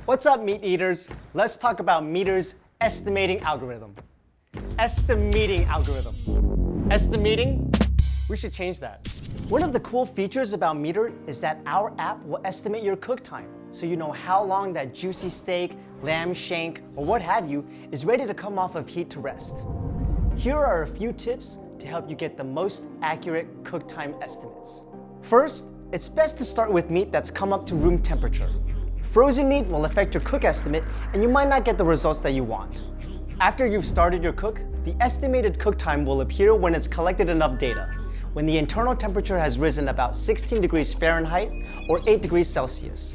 What's up, meat eaters? Let's talk about MEATER's estimating algorithm. Estimating algorithm. Estimating? We should change that. One of the cool features about MEATER is that our app will estimate your cook time, so you know how long that juicy steak, lamb shank, or what have you is ready to come off of heat to rest. Here are a few tips to help you get the most accurate cook time estimates. First, it's best to start with meat that's come up to room temperature. Frozen meat will affect your cook estimate and you might not get the results that you want. After you've started your cook, the estimated cook time will appear when it's collected enough data, when the internal temperature has risen about 16 degrees Fahrenheit or 8 degrees Celsius.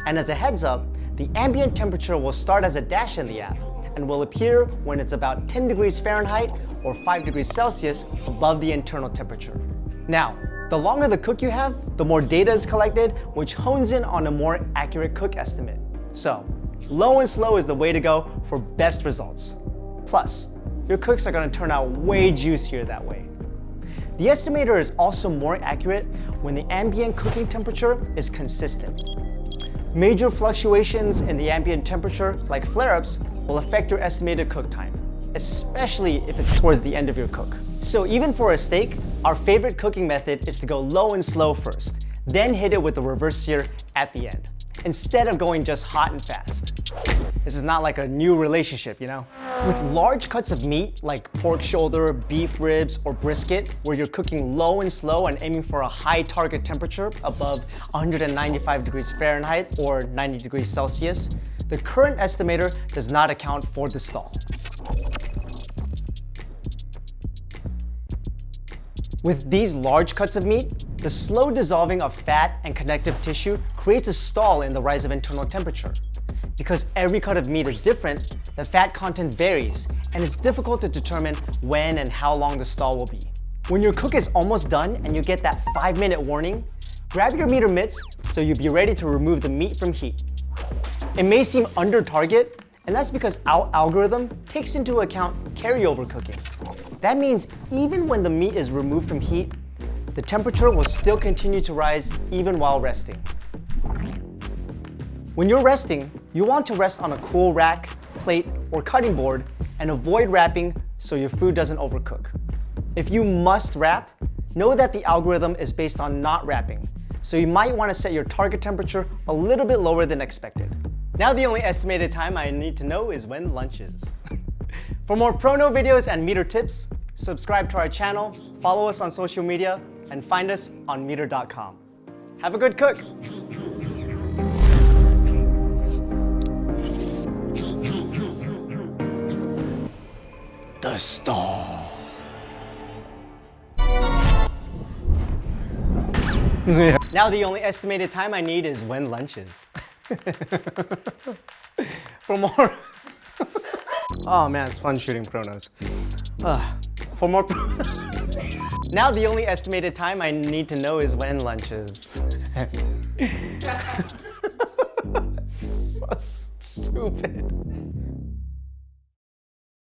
And as a heads up, the ambient temperature will start as a dash in the app and will appear when it's about 10 degrees Fahrenheit or 5 degrees Celsius above the internal temperature. Now, the longer the cook you have, the more data is collected, which hones in on a more accurate cook estimate. So, low and slow is the way to go for best results. Plus, your cooks are going to turn out way juicier that way. The estimator is also more accurate when the ambient cooking temperature is consistent. Major fluctuations in the ambient temperature, like flare-ups, will affect your estimated cook time, especially if it's towards the end of your cook. So even for a steak, our favorite cooking method is to go low and slow first, then hit it with the reverse sear at the end, instead of going just hot and fast. This is not like a new relationship, you know? With large cuts of meat, like pork shoulder, beef ribs, or brisket, where you're cooking low and slow and aiming for a high target temperature above 195 degrees Fahrenheit or 90 degrees Celsius, the current estimator does not account for the stall. With these large cuts of meat, the slow dissolving of fat and connective tissue creates a stall in the rise of internal temperature. Because every cut of meat is different, the fat content varies, and it's difficult to determine when and how long the stall will be. When your cook is almost done and you get that 5-minute warning, grab your MEATER mitts so you'll be ready to remove the meat from heat. It may seem under target, and that's because our algorithm takes into account carryover cooking. That means even when the meat is removed from heat, the temperature will still continue to rise even while resting. When you're resting, you want to rest on a cool rack, plate, or cutting board and avoid wrapping so your food doesn't overcook. If you must wrap, know that the algorithm is based on not wrapping, so you might want to set your target temperature a little bit lower than expected. Now the only estimated time I need to know is when lunch is. For more Prono videos and MEATER tips, subscribe to our channel, follow us on social media, and find us on MEATER.com. Have a good cook! The stall. Now the only estimated time I need is when lunch is. For more... Oh man, it's fun shooting Pronos. For more Now the only estimated time I need to know is when lunch is. So stupid.